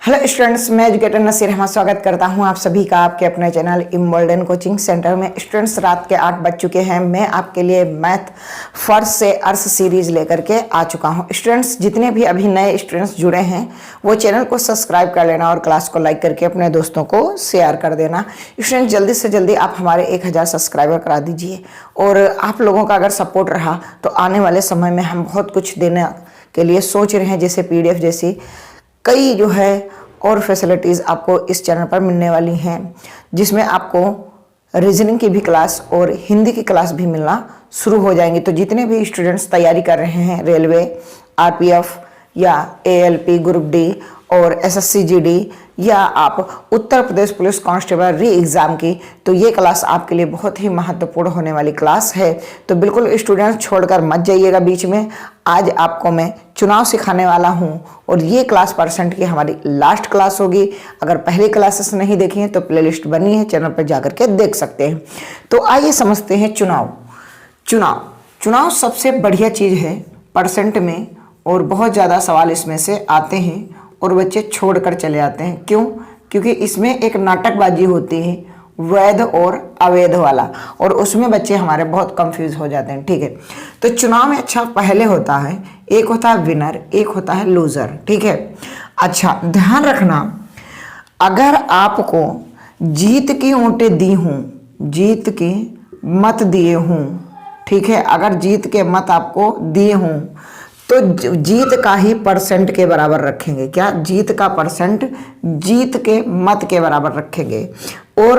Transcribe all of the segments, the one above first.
Hello students, मैं educator Naseer Ahmad स्वागत करता हूं आप सभी का आपके अपने चैनल इम्बोल्डन कोचिंग सेंटर में। स्टूडेंट्स, रात के 8 बज चुके हैं। मैं आपके लिए मैथ फर्स्ट से अर्थ सीरीज लेकर के आ चुका हूं। स्टूडेंट्स, जितने भी अभी नए स्टूडेंट्स जुड़े हैं वो चैनल को सब्सक्राइब कर लेना और क्लास को लाइक करके अपने दोस्तों को शेयर कर देना। स्टूडेंट्स, जल्दी से जल्दी आप हमारे 1000 सब्सक्राइबर करा दीजिए। और आप लोगों का अगर सपोर्ट रहा तो आने वाले समय में हम बहुत कुछ देने के लिए सोच रहे हैं, जैसे PDF जैसी कई जो है और फैसिलिटीज़ आपको इस चैनल पर मिलने वाली हैं, जिसमें आपको रीजनिंग की भी क्लास और हिंदी की क्लास भी मिलना शुरू हो जाएंगी। तो जितने भी स्टूडेंट्स तैयारी कर रहे हैं रेलवे, RPF या ALP ग्रुप D और SSC GD या आप उत्तर प्रदेश पुलिस कांस्टेबल री एग्ज़ाम की, तो ये क्लास आपके लिए बहुत ही महत्वपूर्ण होने वाली क्लास है। तो बिल्कुल स्टूडेंट्स छोड़कर मत जाइएगा बीच में। आज आपको मैं चुनाव सिखाने वाला हूँ और ये क्लास % की हमारी लास्ट क्लास होगी। अगर पहले क्लासेस नहीं देखी हैं तो प्लेलिस्ट बनी है, चैनल पर जाकर के देख सकते हैं। तो आइए समझते हैं चुनाव सबसे बढ़िया चीज़ है % में, और बहुत ज़्यादा सवाल इसमें से आते हैं और बच्चे छोड़कर चले आते हैं। क्यों? क्योंकि इसमें एक नाटकबाजी होती है, वैध और अवैध वाला, और उसमें बच्चे हमारे बहुत कंफ्यूज हो जाते हैं। ठीक है, तो चुनाव में अच्छा पहले होता है, एक होता है विनर, एक होता है लूजर। ठीक है, अच्छा ध्यान रखना, अगर आपको जीत की ओटें दी हूँ, जीत के मत दिए हूँ, ठीक है, अगर जीत के मत आपको दिए हूँ तो जीत का ही % के बराबर रखेंगे। क्या? जीत का % जीत के मत के बराबर रखेंगे। और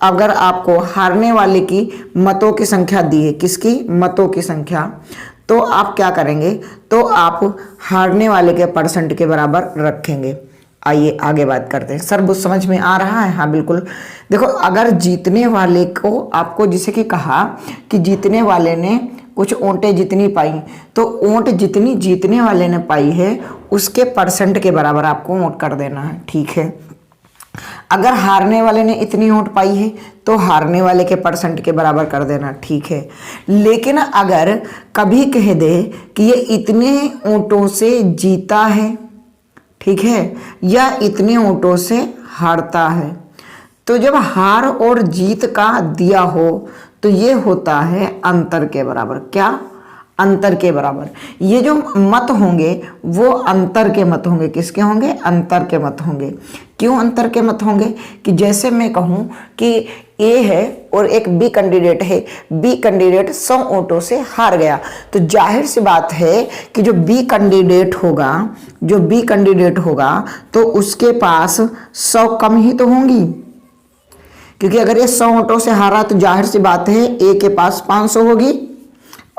अगर आपको हारने वाले की मतों की संख्या दी है, किसकी? मतों की संख्या, तो आप क्या करेंगे? तो आप हारने वाले के % के बराबर रखेंगे। आइए आगे बात करते हैं। सर वो समझ में आ रहा है? हाँ बिल्कुल। देखो, अगर जीतने वाले को आपको जैसे कि कहा कि जीतने वाले ने कुछ ओंटें जितनी पाई, तो ओंट जितनी जीतने वाले ने पाई है उसके % के बराबर आपको ओंट कर देना है। ठीक है, अगर हारने वाले ने इतनी ओंट पाई है तो हारने वाले के % के बराबर कर देना। ठीक है, लेकिन अगर कभी कह दे कि ये इतने ओंटों से जीता है, ठीक है, या इतने ओंटों से हारता है, तो जब हार और जीत का दिया हो तो ये होता है अंतर के बराबर। क्या? अंतर के बराबर। ये जो मत होंगे वो अंतर के मत होंगे। किसके होंगे? अंतर के मत होंगे। क्यों अंतर के मत होंगे? कि जैसे मैं कहूँ कि A है और एक B कैंडिडेट है, B कैंडिडेट 100 वोटों से हार गया, तो जाहिर सी बात है कि जो B कैंडिडेट होगा तो उसके पास 100 कम ही तो होंगी, क्योंकि अगर ये 100 वोटों से हारा तो जाहिर सी बात है A के पास 500 होगी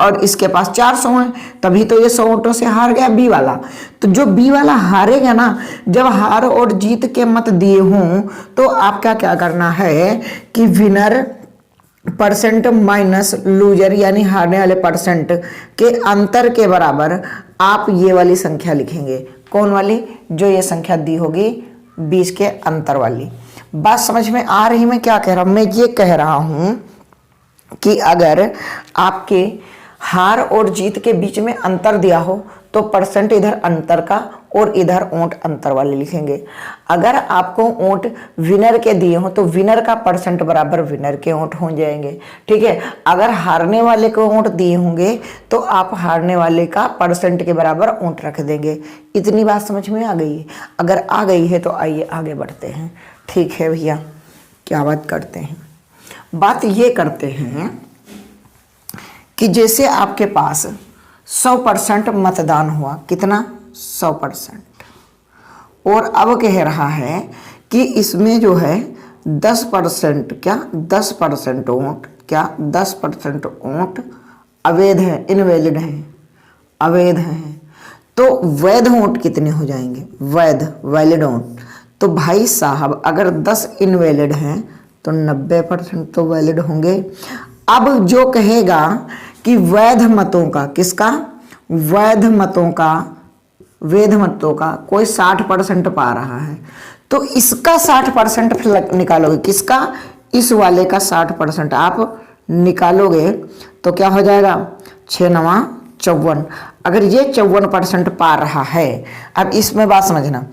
और इसके पास 400 है, तभी तो ये 100 वोटों से हार गया B वाला। तो जो B वाला हारेगा ना, जब हार और जीत के मत दिए हों तो आपका क्या करना है कि विनर % माइनस लूजर यानी हारने वाले % के अंतर के बराबर आप ये वाली संख्या लिखेंगे। कौन वाली? जो ये संख्या दी होगी 20 के अंतर वाली। बात समझ में आ रही? मैं क्या कह रहा हूं? मैं ये कह रहा हूं कि अगर आपके हार और जीत के बीच में अंतर दिया हो तो % इधर अंतर का और इधर ओंट अंतर वाले लिखेंगे। अगर आपको ओंट विनर के दिए हो तो विनर का % बराबर विनर के ओंट हो जाएंगे। ठीक है, अगर हारने वाले को ओंट दिए होंगे तो आप हारने वाले का % के बराबर ओंट रख देंगे। इतनी बात समझ में आ गई है? अगर आ गई है तो आइए आगे बढ़ते हैं। ठीक है भैया, क्या बात करते हैं? बात ये करते हैं कि जैसे आपके पास 100% मतदान हुआ, कितना? 100%, और अब कह रहा है कि इसमें जो है 10%, क्या 10% वोट, क्या 10% वोट अवैध है, इनवैलिड है, अवैध है। तो वैध वोट कितने हो जाएंगे? Valid vote. तो भाई साहब, अगर 10 इनवैलिड हैं तो 90% तो वैलिड होंगे। अब जो कहेगा कि वैध मतों का, किसका? वैध मतों का कोई 60% पा रहा है, तो इसका 60% फिर निकालोगे। किसका? इस वाले का 60% आप निकालोगे तो क्या हो जाएगा? 6 9 54। अगर ये 54% पा रहा है, अब इसमें बात समझना,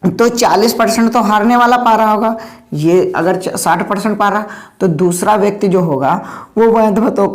तो 40% तो हारने वाला पा रहा होगा। ये अगर 60% पा रहा तो दूसरा व्यक्ति जो होगा वो वैध मतों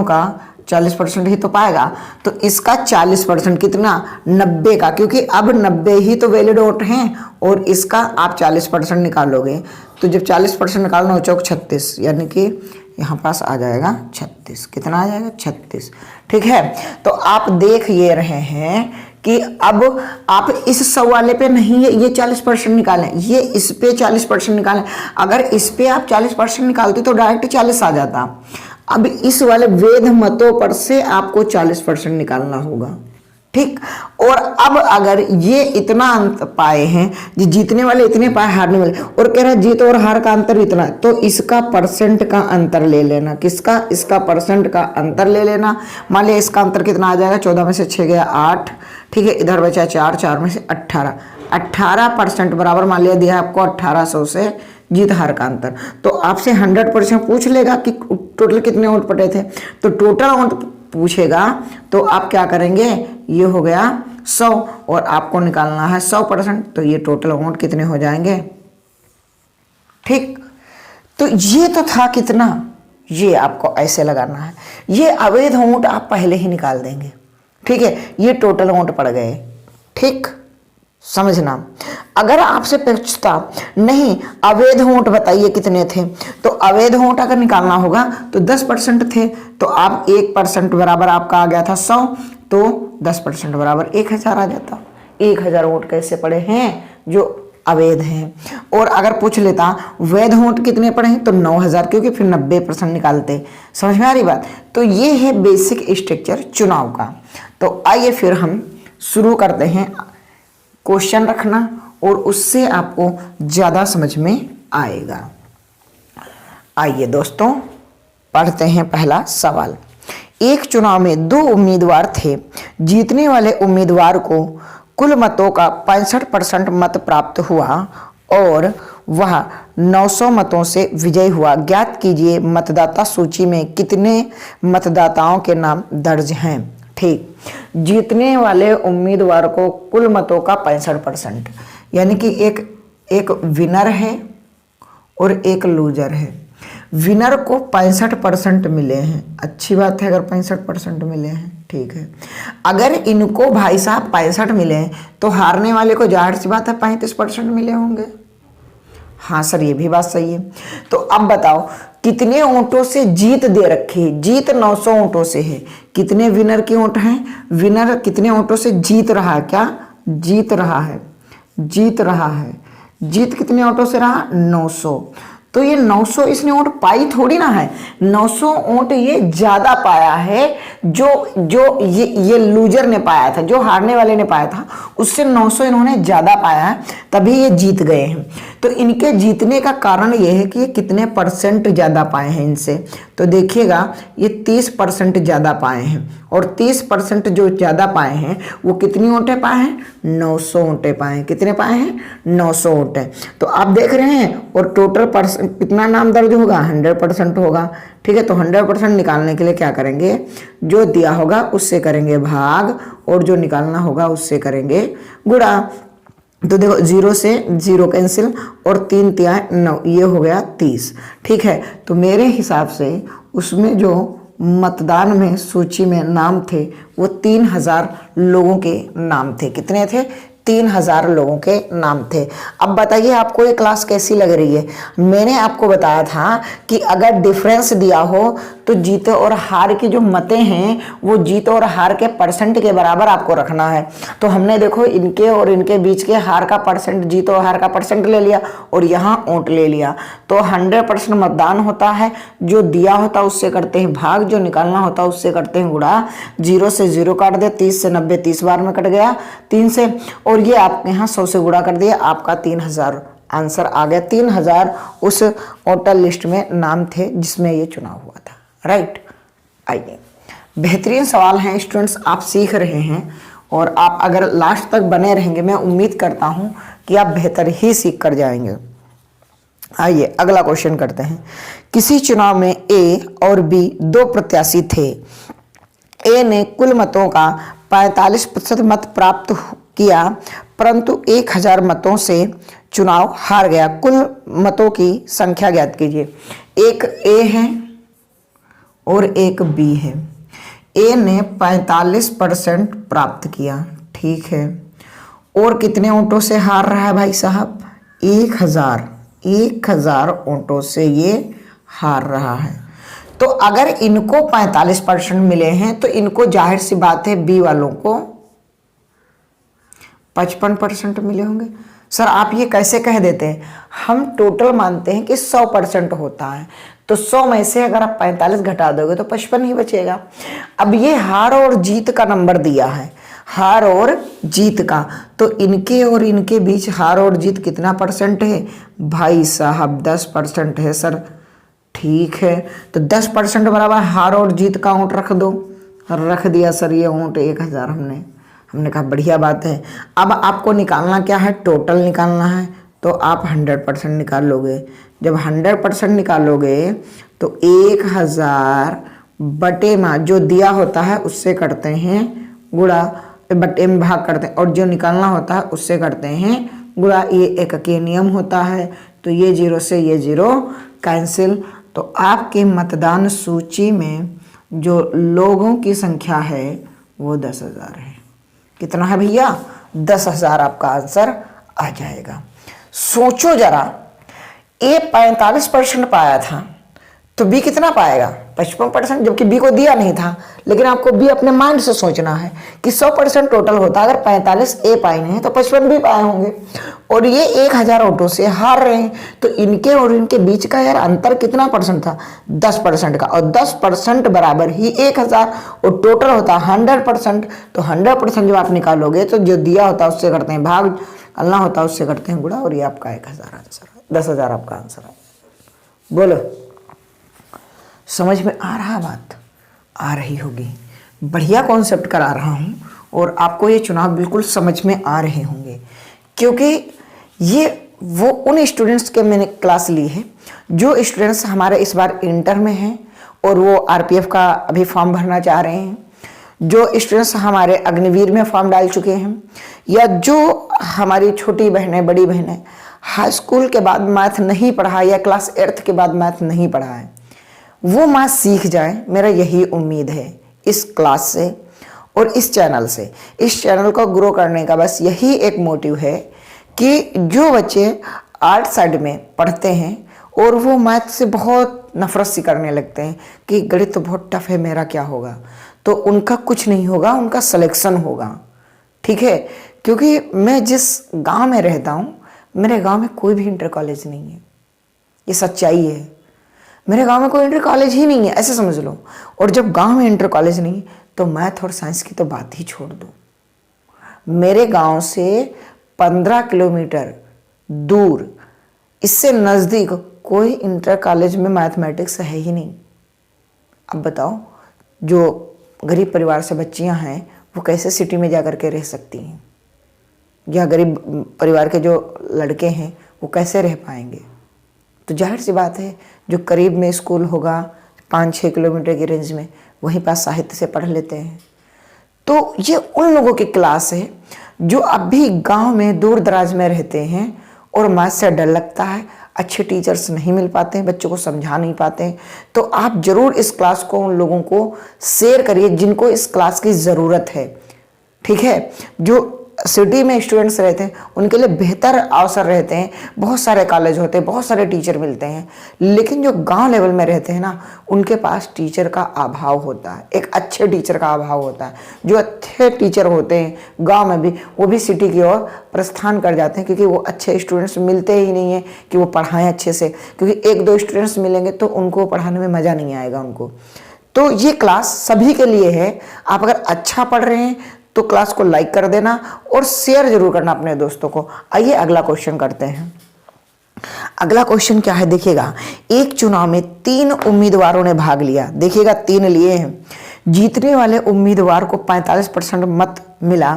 का 40% ही तो पाएगा। तो इसका 40% कितना, 90 का, क्योंकि अब 90 ही तो वैलिड वोट हैं और इसका आप 40% निकालोगे। तो जब 40% निकालना हो, चौक 36, यानी कि यहाँ पास आ जाएगा 36। कितना आ जाएगा, 36। ठीक है, तो आप देख ये रहे हैं कि अब आप इस सवाले पे नहीं ये 40% निकालें, ये इस पे 40% निकालें। अगर इस पे आप 40% निकालते तो डायरेक्ट 40 आ जाता। अब इस वाले वैध मतों पर से आपको 40% निकालना होगा। ठीक, और अब अगर ये इतना अंत पाए हैं, जीतने वाले इतने पाए, हारने वाले, और कह रहा है जीत और हार का अंतर इतना, तो इसका परसेंट का अंतर ले लेना। किसका, इसका परसेंट का अंतर ले लेना। मान लिया इसका अंतर कितना आ जाएगा, 14 में से 6 गया 8। ठीक है, इधर बचा 4, 4 में से 18, 18% बराबर मान लिया दिया आपको 1800 से जीत हार का अंतर। तो आपसे 100% पूछ लेगा कि टोटल कितने वोट पड़े थे, तो टोटल वोट पूछेगा तो आप क्या करेंगे, ये हो गया 100 और आपको निकालना है 100%, तो ये टोटल वोट कितने हो जाएंगे। ठीक, तो ये तो था कितना, ये आपको ऐसे लगाना है। ये अवैध वोट आप पहले ही निकाल देंगे। ठीक है, ये टोटल वोट पड़ गए। ठीक, समझना। अगर आपसे पूछता नहीं अवैध वोट बताइए कितने थे, तो अवैध वोट अगर निकालना होगा तो 10% थे, तो आप 1% बराबर आपका आ गया था 100, तो 10% बराबर 1000 आ जाता। 1000 वोट कैसे पड़े हैं जो अवैध हैं। और अगर पूछ लेता वैध वोट कितने पड़े हैं, तो 9000, क्योंकि फिर 90% निकालते। समझ में आ रही बात। तो ये है बेसिक स्ट्रक्चर चुनाव का। तो आइए फिर हम शुरू करते हैं। क्वेश्चन रखना और उससे आपको ज़्यादा समझ में आएगा। आइए दोस्तों पढ़ते हैं पहला सवाल। एक चुनाव में 2 उम्मीदवार थे। जीतने वाले उम्मीदवार को कुल मतों का 65% मत प्राप्त हुआ और वह 900 मतों से विजयी हुआ। ज्ञात कीजिए मतदाता सूची में कितने मतदाताओं के नाम दर्ज हैं। ठीक, जीतने वाले उम्मीदवार को कुल मतों का 65%, यानी कि एक विनर है और एक लूजर है। विनर को 65% मिले हैं, अच्छी बात है अगर 65% मिले हैं। ठीक है, अगर इनको भाई साहब 65 मिले हैं तो हारने वाले को जाहिर सी बात है 35% मिले होंगे। हाँ सर, ये भी बात सही है। तो अब बताओ कितने वोटों से जीत दे रखी है। जीत 900 वोटों से है। कितने विनर की वोट हैं, विनर कितने वोटों से जीत रहा है, क्या जीत रहा है, जीत रहा है। जीत कितने वोटों से रहा, 900। तो ये 900 इसने वोट पाई थोड़ी ना है, 900 वोट ये ज्यादा पाया है जो ये लूजर ने पाया था, जो हारने वाले ने पाया था, उससे 900 इन्होंने ज्यादा पाया है, तभी ये जीत गए हैं। तो इनके जीतने का कारण ये है कि ये कितने परसेंट ज्यादा पाए हैं इनसे। तो देखिएगा ये 30% ज्यादा पाए हैं, और 30% जो ज्यादा पाए हैं वो कितनी वोटें पाए हैं, 900 वोटें पाए हैं। कितने पाए हैं, 900 वोटें। तो आप देख रहे हैं, और टोटल कितना नाम दर्ज होगा, 100% होगा। ठीक है, तो 100% निकालने के लिए क्या करेंगे, जो दिया होगा उससे करेंगे भाग, और जो निकालना होगा उससे करेंगे गुणा। तो देखो 0 से 0 कैंसिल, और 3 तिया 9, ये हो गया 30। ठीक है, तो मेरे हिसाब से उसमें जो मतदान में सूची में नाम थे वो 3000 लोगों के नाम थे। कितने थे, 3000 लोगों के नाम थे। अब बताइए आपको ये क्लास कैसी लग रही है। मैंने आपको बताया था कि अगर डिफरेंस दिया हो तो जीत और हार की जो मतें हैं वो जीत और हार के परसेंट के बराबर आपको रखना है। तो हमने देखो इनके और इनके बीच के हार का परसेंट, जीत और हार का परसेंट ले लिया, और यहाँ वोट ले लिया। तो 100% मतदान होता है, जो दिया होता उससे करते हैं भाग, जो निकालना होता उससे करते हैं गुणा। 0 से 0 काट दे, 30 से 90 30 बार में कट गया 3 से, और ये आपके यहाँ 100 से गुणा कर दिया, आपका 3000 आंसर आ गया। 3000 उस वोटर लिस्ट में नाम थे जिसमें ये चुनाव हुआ था। राइट, आइए बेहतरीन सवाल हैं स्टूडेंट्स, आप सीख रहे हैं, और आप अगर लास्ट तक बने रहेंगे मैं उम्मीद करता हूं कि आप बेहतर ही सीख कर जाएंगे। आइए अगला क्वेश्चन करते हैं। किसी चुनाव में ए और बी 2 प्रत्याशी थे। ए ने कुल मतों का 45% मत प्राप्त किया, परंतु 1000 मतों से चुनाव हार गया। कुल मतों की संख्या ज्ञात कीजिए। एक ए है और एक बी है। ए ने 45% प्राप्त किया, ठीक है, और कितने वोटों से हार रहा है भाई साहब? 1000 वोटों से ये हार रहा है। तो अगर इनको 45% मिले हैं तो इनको जाहिर सी बात है बी वालों को 55% मिले होंगे। सर आप ये कैसे कह देते हैं? हम टोटल मानते हैं कि 100% होता है, तो 100 में से अगर आप 45 घटा दोगे तो 55 ही बचेगा। अब ये हार और जीत का नंबर दिया है, हार और जीत का, तो इनके और इनके बीच हार और जीत कितना परसेंट है भाई साहब? 10% है सर। ठीक है, तो 10% बराबर हार और जीत का ऊँट रख दो। रख दिया सर ये ऊँट 1000 हमने कहा बढ़िया बात है। अब आपको निकालना क्या है? टोटल निकालना है, तो आप 100% निकाल लोगे। जब 100% निकालोगे तो 1000 बटे में जो दिया होता है उससे करते हैं गुणा, बटे में भाग करते हैं, और जो निकालना होता है उससे करते हैं गुणा। ये एककीय नियम होता है, तो ये 0 से ये 0 कैंसिल। तो आपके मतदान सूची में जो लोगों की संख्या है वो 10,000 है। कितना है भैया? 10,000 आपका आंसर आ जाएगा। सोचो जरा, ए 45% पाया था तो बी कितना पाएगा? 55%, जबकि बी को दिया नहीं था। लेकिन आपको बी अपने माइंड से सोचना है कि 100% टोटल होता, अगर 45 ए पाए हैं तो 55 भी पाए होंगे, और ये 1000 वोटों से हार रहे हैं, तो इनके और इनके बीच का यार अंतर कितना परसेंट था? 10% का, और 10% बराबर ही 1000, और टोटल होता 100%। तो 100% जब आप निकालोगे तो जो दिया होता है उससे करते हैं भाग, निकालना होता है उससे करते हैं गुणा, और ये आपका 1000 आंसर है। 10,000 आपका आंसर है। बोलो, समझ में आ रहा? बात आ रही होगी। बढ़िया कॉन्सेप्ट करा रहा हूँ और आपको ये चुनाव बिल्कुल समझ में आ रहे होंगे, क्योंकि ये वो उन स्टूडेंट्स के मैंने क्लास ली है जो स्टूडेंट्स हमारे इस बार इंटर में हैं और वो आरपीएफ का अभी फॉर्म भरना चाह रहे हैं, जो स्टूडेंट्स हमारे अग्निवीर में फॉर्म डाल चुके हैं, या जो हमारी छोटी बहनें बड़ी बहनें हाई स्कूल के बाद मैथ नहीं पढ़ा या क्लास 8th के बाद मैथ नहीं पढ़ा है, वो मैथ सीख जाए। मेरा यही उम्मीद है इस क्लास से और इस चैनल से। इस चैनल को ग्रो करने का बस यही एक मोटिव है कि जो बच्चे आर्ट साइड में पढ़ते हैं और वो मैथ से बहुत नफरत सी करने लगते हैं कि गणित तो बहुत टफ है, मेरा क्या होगा, तो उनका कुछ नहीं होगा, उनका सिलेक्शन होगा। ठीक है, क्योंकि मैं जिस गांव में रहता हूँ, मेरे गांव में कोई भी इंटर कॉलेज नहीं है, ये सच्चाई है। मेरे गांव में कोई इंटर कॉलेज ही नहीं है, ऐसे समझ लो। और जब गांव में इंटर कॉलेज नहीं तो मैथ और साइंस की तो बात ही छोड़ दो। मेरे गांव से 15 किलोमीटर दूर, इससे नज़दीक कोई इंटर कॉलेज में मैथमेटिक्स है ही नहीं। अब बताओ, जो गरीब परिवार से बच्चियां हैं वो कैसे सिटी में जा कर के रह सकती हैं, या गरीब परिवार के जो लड़के हैं वो कैसे रह पाएंगे? तो जाहिर सी बात है, जो करीब में स्कूल होगा 5-6 किलोमीटर की रेंज में, वहीं पास साहित्य से पढ़ लेते हैं। तो ये उन लोगों की क्लास है जो अभी गांव में दूर दराज में रहते हैं और मैथ से डर लगता है, अच्छे टीचर्स नहीं मिल पाते हैं, बच्चों को समझा नहीं पाते हैं। तो आप जरूर इस क्लास को उन लोगों को शेयर करिए जिनको इस क्लास की ज़रूरत है। ठीक है, जो सिटी में स्टूडेंट्स रहते हैं उनके लिए बेहतर अवसर रहते हैं, बहुत सारे कॉलेज होते हैं, बहुत सारे टीचर मिलते हैं, लेकिन जो गांव लेवल में रहते हैं ना, उनके पास टीचर का अभाव होता है, एक अच्छे टीचर का अभाव होता है। जो अच्छे टीचर होते हैं गांव में भी, वो भी सिटी की ओर प्रस्थान कर जाते हैं, क्योंकि वो अच्छे स्टूडेंट्स मिलते ही नहीं है कि वो पढ़ाएं अच्छे से, क्योंकि 1-2 स्टूडेंट्स मिलेंगे तो उनको पढ़ाने में मज़ा नहीं आएगा उनको। तो ये क्लास सभी के लिए है। आप अगर अच्छा पढ़ रहे हैं तो क्लास को लाइक कर देना और शेयर जरूर करना अपने दोस्तों को। आइए अगला क्वेश्चन करते हैं। अगला क्वेश्चन क्या है देखिएगा। एक चुनाव में 3 उम्मीदवारों ने भाग लिया, देखिएगा 3 लिए हैं। जीतने वाले उम्मीदवार को 45% मत मिला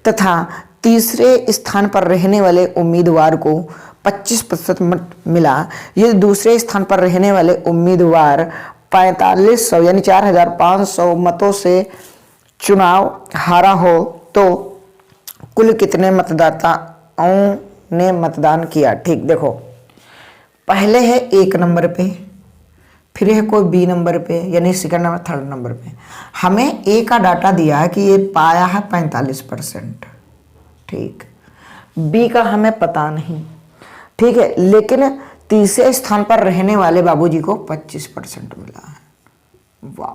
तथा तीसरे स्थान पर रहने वाले उम्मीदवार को 25% मत मिला। ये दूसरे स्थान पर रहने वाले उम्मीदवार 4500 यानी 4500 मतों से चुनाव हारा हो तो कुल कितने मतदाताओं ने मतदान किया। ठीक, देखो पहले है 1 नंबर पे, फिर है कोई बी नंबर पे यानी सेकंड नंबर, थर्ड नंबर पे। हमें ए का डाटा दिया है कि ये पाया है 45%। ठीक, बी का हमें पता नहीं। ठीक है, लेकिन तीसरे स्थान पर रहने वाले बाबूजी को 25% मिला है। वाह,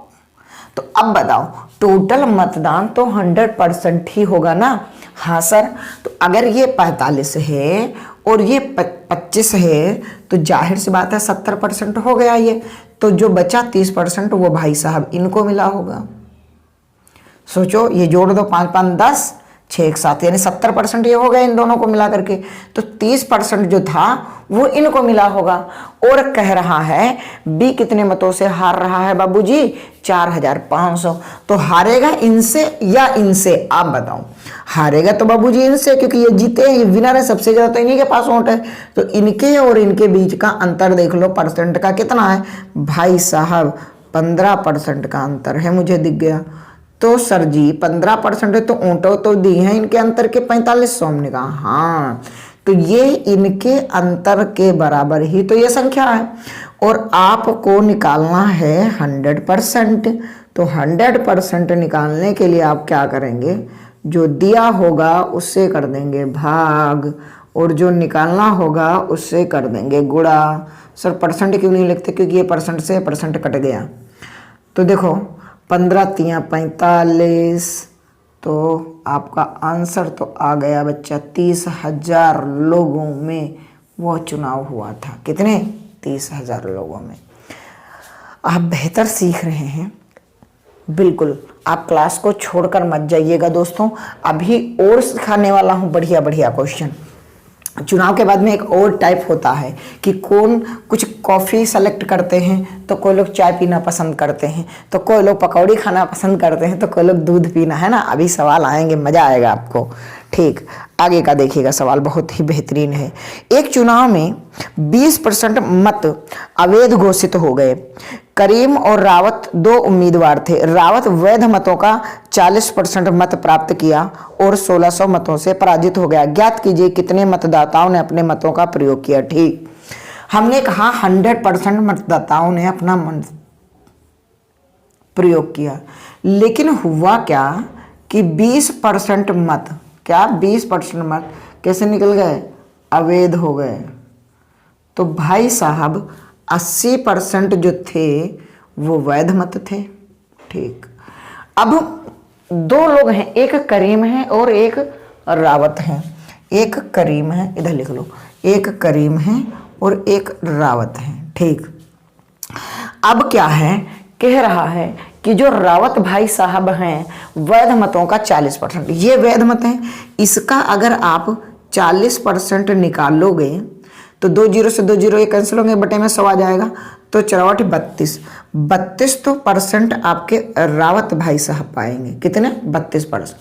तो अब बताओ टोटल मतदान तो 100% ही होगा ना। हाँ सर, तो अगर ये 45 है और ये 25 है तो जाहिर सी बात है 70% हो गया ये। तो जो बचा 30% वो भाई साहब इनको मिला होगा। सोचो, ये जोड़ दो, 5 5 10, 6 1 7 यानी 70% ये हो गया इन दोनों को मिला करके। तो 30% जो था वो इनको मिला होगा। और कह रहा है बी कितने मतों से हार रहा है बाबूजी, 4500। तो हारेगा इनसे या इनसे, आप बताओ। हारेगा तो बाबूजी इनसे, क्योंकि ये जीते हैं, ये विनर है, सबसे ज्यादा तो इन्हीं के पास वोट है। तो इनके और इनके बीच का अंतर देख लो, परसेंट का कितना है भाई साहब, 15% का अंतर है, मुझे दिख गया। तो सर जी 15% है तो ऊँटों तो दी हैं इनके अंतर के 4500। हमने कहा हाँ, तो ये इनके अंतर के बराबर ही तो ये संख्या है। और आपको निकालना है 100%। तो 100% निकालने के लिए आप क्या करेंगे, जो दिया होगा उससे कर देंगे भाग, और जो निकालना होगा उससे कर देंगे गुणा। सर परसेंट क्यों नहीं लिखते, क्योंकि ये परसेंट से परसेंट कट गया। तो देखो 15 3 45, तो आपका आंसर तो आ गया बच्चा 30,000 लोगों में वो चुनाव हुआ था। कितने, 30,000 लोगों में। आप बेहतर सीख रहे हैं, बिल्कुल आप क्लास को छोड़कर मत जाइएगा दोस्तों। अभी और सिखाने वाला हूँ बढ़िया बढ़िया क्वेश्चन। चुनाव के बाद में एक और टाइप होता है कि कौन कुछ कॉफ़ी सेलेक्ट करते हैं, तो कोई लोग चाय पीना पसंद करते हैं, तो कोई लोग पकौड़ी खाना पसंद करते हैं, तो कोई लोग दूध पीना, है ना। अभी सवाल आएंगे, मज़ा आएगा आपको। ठीक, आगे का देखिएगा, सवाल बहुत ही बेहतरीन है। एक चुनाव में 20% मत अवैध घोषित हो गए। करीम और रावत 2 उम्मीदवार थे। रावत वैध मतों का 40% मत प्राप्त किया और 1600 मतों से पराजित हो गया। ज्ञात कीजिए कितने मतदाताओं ने अपने मतों का प्रयोग किया। ठीक, हमने कहा 100% मतदाताओं ने अपना मत प्रयोग किया, लेकिन हुआ क्या कि 20% मत, क्या 20% मत कैसे निकल गए, अवैध हो गए। तो भाई साहब 80% जो थे वो वैध मत थे। ठीक, अब 2 लोग हैं, एक करीम है और एक रावत है। एक करीम है, इधर लिख लो, एक करीम है और एक रावत है। ठीक, अब क्या है, कह रहा है कि जो रावत भाई साहब हैं वैध मतों का 40%, ये वैध मत हैं, इसका अगर आप 40% निकालोगे तो 2 0 से 2 0 ये कैंसिल होंगे, बटे में 100 आ जाएगा। तो 64 32 तो परसेंट आपके रावत भाई साहब पाएंगे। कितने, 32%।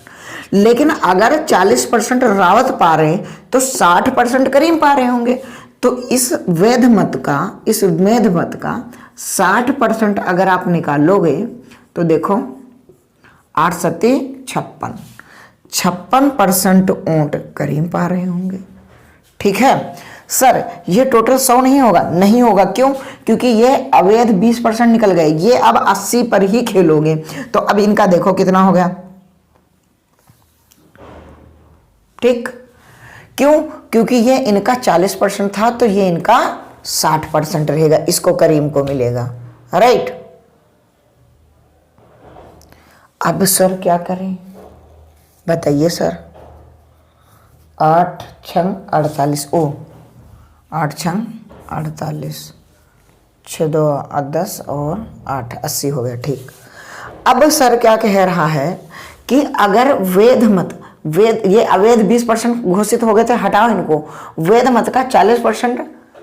लेकिन अगर 40% रावत पा रहे हैं तो 60% करीम पा रहे होंगे। तो इस वैध मत का 60% अगर आप निकालोगे तो देखो 8 7 56% ऊंट करीम पा रहे होंगे। ठीक है सर, ये टोटल 100 नहीं होगा, नहीं होगा। क्यों, क्योंकि ये अवैध 20% निकल गए, ये अब 80 पर ही खेलोगे। तो अब इनका देखो कितना हो गया। ठीक, क्यों, क्योंकि ये इनका 40% था तो ये इनका 60% रहेगा, इसको करीम को मिलेगा। राइट, अब सर क्या करें बताइए सर। 8 6 48, 8 6 48, 6 2 10 और 8 80 हो गया। ठीक, अब सर क्या कह रहा है कि अगर ये अवैध 20% घोषित हो गए थे, हटाओ इनको। वैध मत का 40%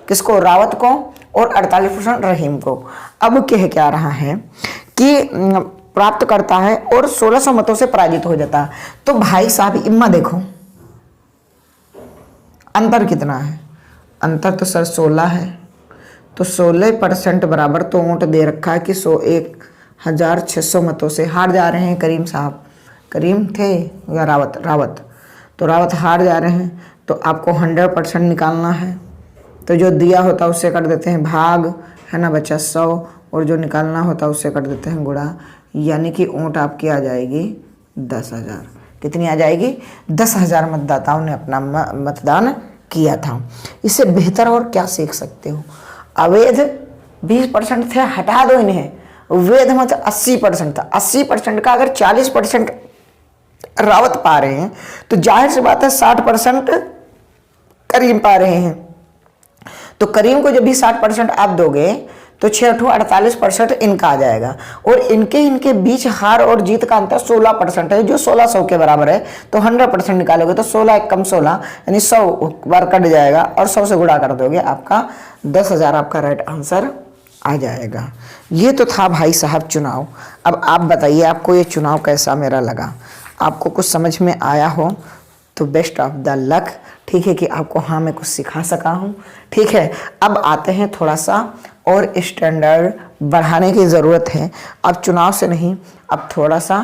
किसको, रावत को, और 48% रहीम को। अब कह क्या रहा है कि प्राप्त करता है और 1600 मतों से पराजित हो जाता है। तो भाई साहब इम्मा देखो अंतर कितना है, अंतर तो सर 16 है। तो 16% बराबर, तो ऊँट दे रखा है कि 1,600 मतों से हार जा रहे हैं करीम साहब। करीम थे या रावत, तो रावत हार जा रहे हैं। तो आपको 100% निकालना है, तो जो दिया होता है उससे कर देते हैं भाग, है ना बच्चा 100, और जो निकालना होता है उससे कर देते हैं गुणा, यानी कि ऊँट आपकी आ जाएगी 10,000। कितनी आ जाएगी? 10,000 मतदाताओं ने अपना मतदान किया था। इससे बेहतर और क्या सीख सकते हो? अवैध 20% थे, हटा दो इन्हें। वैध मतलब 80% था। 80% का अगर 40% रावत पा रहे हैं तो जाहिर सी बात है 60% करीम पा रहे हैं। तो करीम को जब भी 60% आप दोगे तो 48% इनका आ जाएगा, और इनके बीच हार और जीत का अंतर 16% है, जो 1600 के बराबर है। तो 100% निकालोगे तो 16 एक कम 16, यानी 100 बार कट जाएगा, और 100 से गुणा कर दोगे, आपका 10,000 आपका राइट आंसर आ जाएगा। ये तो था भाई साहब चुनाव। अब आप बताइए आपको ये चुनाव कैसा मेरा लगा? आपको कुछ समझ में आया हो तो बेस्ट ऑफ द लक। ठीक है कि आपको हाँ मैं कुछ सिखा सका हूँ। ठीक है, अब आते हैं थोड़ा सा और स्टैंडर्ड बढ़ाने की ज़रूरत है। अब चुनाव से नहीं, अब थोड़ा सा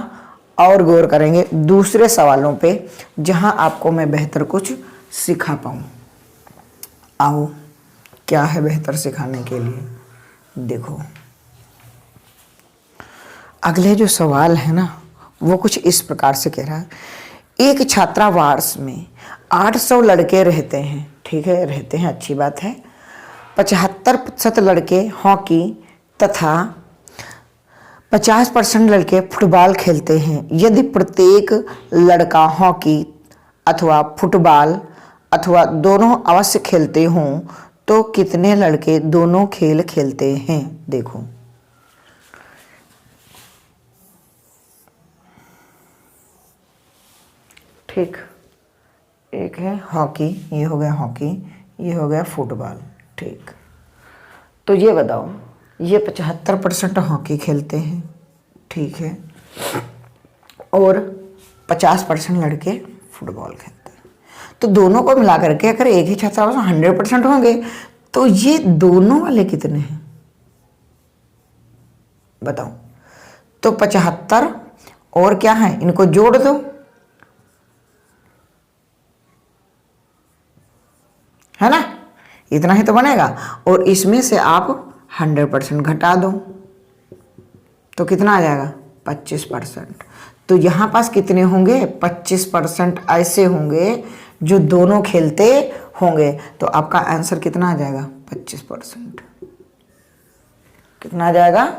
और गौर करेंगे दूसरे सवालों पे, जहाँ आपको मैं बेहतर कुछ सिखा पाऊँ। आओ, क्या है बेहतर सिखाने के लिए? देखो, अगले जो सवाल है ना वो कुछ इस प्रकार से कह रहा है, एक छात्रावास में 800 लड़के रहते हैं। ठीक है, रहते हैं, अच्छी बात है। 75% लड़के हॉकी तथा 50% लड़के फुटबॉल खेलते हैं। यदि प्रत्येक लड़का हॉकी अथवा फुटबॉल अथवा दोनों अवश्य खेलते हों तो कितने लड़के दोनों खेल खेलते हैं? देखो, ठीक, एक है हॉकी, ये हो गया हॉकी, ये हो गया फुटबॉल। ठीक, तो ये बताओ, ये 75% हॉकी खेलते हैं, ठीक है, और 50% लड़के फुटबॉल खेलते हैं। तो दोनों को मिला करके अगर एक ही छात्रावास में 100% होंगे तो ये दोनों वाले कितने हैं बताओ? तो 75 और क्या है, इनको जोड़ दो, है ना, इतना ही तो बनेगा। और इसमें से आप 100% घटा दो तो कितना आ जाएगा? 25%। तो यहाँ पास कितने होंगे? 25% ऐसे होंगे जो दोनों खेलते होंगे। तो आपका आंसर कितना आ जाएगा? 25%। कितना आ जाएगा?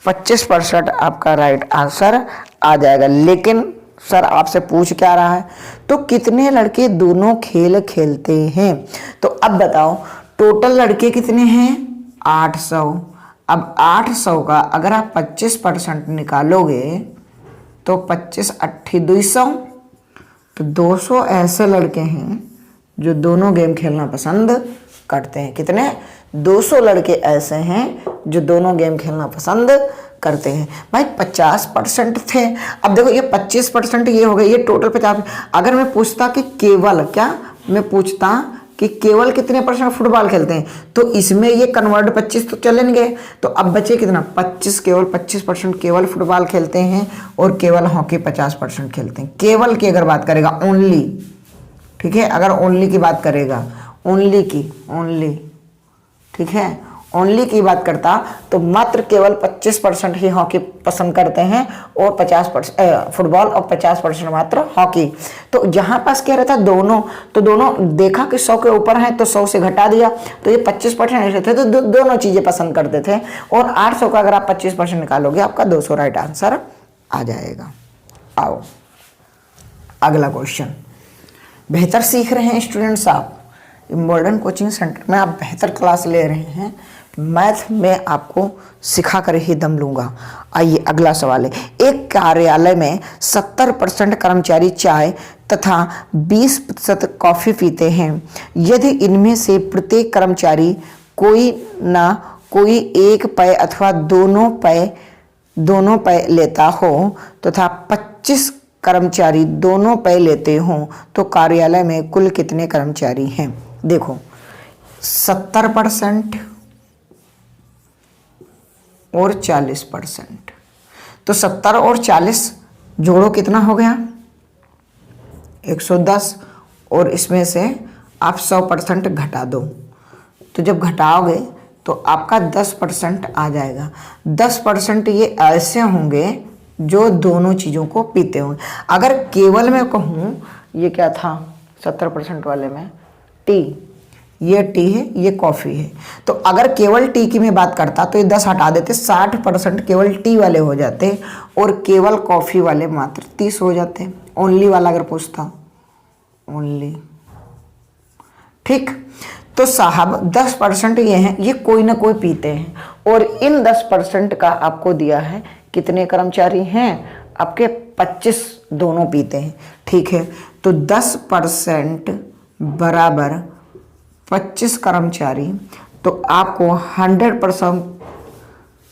25% आपका राइट आंसर आ जाएगा। लेकिन सर आपसे पूछ क्या रहा है? तो कितने लड़के दोनों खेल खेलते हैं? तो अब बताओ, टोटल लड़के कितने हैं? 800। अब 800 का अगर आप 25% निकालोगे तो 25 8 200, तो 200 ऐसे लड़के हैं जो दोनों गेम खेलना पसंद करते हैं। कितने? 200 लड़के ऐसे हैं जो दोनों गेम खेलना पसंद करते हैं। भाई 50% थे। अब देखो, ये 25% ये हो गए, ये टोटल 50। अगर मैं पूछता कि केवल, क्या मैं पूछता कि केवल कितने % फुटबॉल खेलते हैं, तो इसमें ये कन्वर्ट 25 तो चलेंगे। तो अब बचे कितना? 25, केवल 25% केवल फुटबॉल खेलते हैं, और केवल हॉकी 50% खेलते हैं। केवल की अगर बात करेगा, ओनली, ठीक है, अगर ओनली की बात करेगा, ओनली की, ओनली, ठीक है, ओनली की बात करता तो मात्र केवल 25% ही हॉकी पसंद करते हैं, और 50% फुटबॉल, और 50% मात्र हॉकी। तो जहां पास कह रहा था दोनों, तो दोनों देखा कि 100 के ऊपर है तो 100 से घटा दिया, तो ये 25% ऐसे थे, तो दोनों चीजें पसंद करते थे। और 800 का अगर आप 25% निकालोगे, आपका 200 राइट आंसर आ जाएगा। आओ अगला क्वेश्चन। बेहतर सीख रहे हैं स्टूडेंट्स आप, मॉडर्न कोचिंग सेंटर में आप बेहतर क्लास ले रहे हैं, मैथ में आपको सिखा कर ही दम लूंगा। आइए अगला सवाल है, एक कार्यालय में 70% कर्मचारी चाय तथा 20% कॉफी पीते हैं। यदि इनमें से प्रत्येक कर्मचारी कोई ना कोई एक पेय अथवा दोनों पेय लेता हो तथा 25 कर्मचारी दोनों पेय लेते हों तो कार्यालय में कुल कितने कर्मचारी हैं? देखो, 70% और 40%। तो 70 और 40 जोड़ो, कितना हो गया? 110। और इसमें से आप 100% घटा दो। तो जब घटाओगे तो आपका 10% आ जाएगा। 10% ये ऐसे होंगे जो दोनों चीज़ों को पीते होंगे। अगर केवल मैं कहूँ, ये क्या था 70% वाले में? टी। ये टी है, ये कॉफ़ी है। तो अगर केवल टी की मैं बात करता तो ये 10 हटा देते, 60% केवल टी वाले हो जाते और केवल कॉफ़ी वाले मात्र 30 हो जाते। ओनली वाला अगर पूछता, ओनली। ठीक। तो साहब 10% ये हैं, ये कोई ना कोई पीते हैं और इन 10% का आपको दिया है कितने कर्मचारी हैं आपके? 25 दोनों पीते हैं। ठीक है, तो 10% बराबर 25 कर्मचारी, तो आपको 100%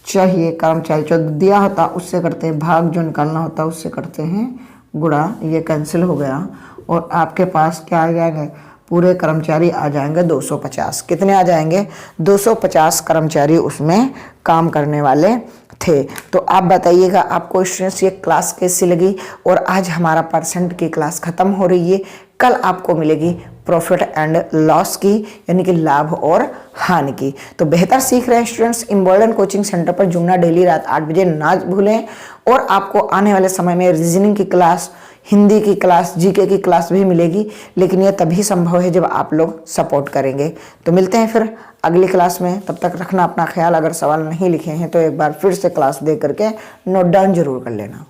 चाहिए कर्मचारी। जो दिया होता उससे करते हैं भाग, जो निकालना होता उससे करते हैं गुणा। ये कैंसिल हो गया और आपके पास क्या आ जाएंगे? पूरे कर्मचारी आ जाएंगे 250। कितने आ जाएंगे? 250 कर्मचारी उसमें काम करने वाले थे। तो आप बताइएगा आपको स्टूडेंट्स ये क्लास कैसी लगी? और आज हमारा परसेंट की क्लास खत्म हो रही है। कल आपको मिलेगी प्रॉफिट एंड लॉस की, यानी कि लाभ और हानि की। तो बेहतर सीख रहे स्टूडेंट्स इम्बोल्डन कोचिंग सेंटर पर जुड़ना डेली रात 8 बजे ना भूलें। और आपको आने वाले समय में रीजनिंग की क्लास, हिंदी की क्लास, जीके की क्लास भी मिलेगी, लेकिन यह तभी संभव है जब आप लोग सपोर्ट करेंगे। तो मिलते हैं फिर अगली क्लास में। तब तक रखना अपना ख्याल। अगर सवाल नहीं लिखे हैं तो एक बार फिर से क्लास दे करके नोट डाउन जरूर कर लेना।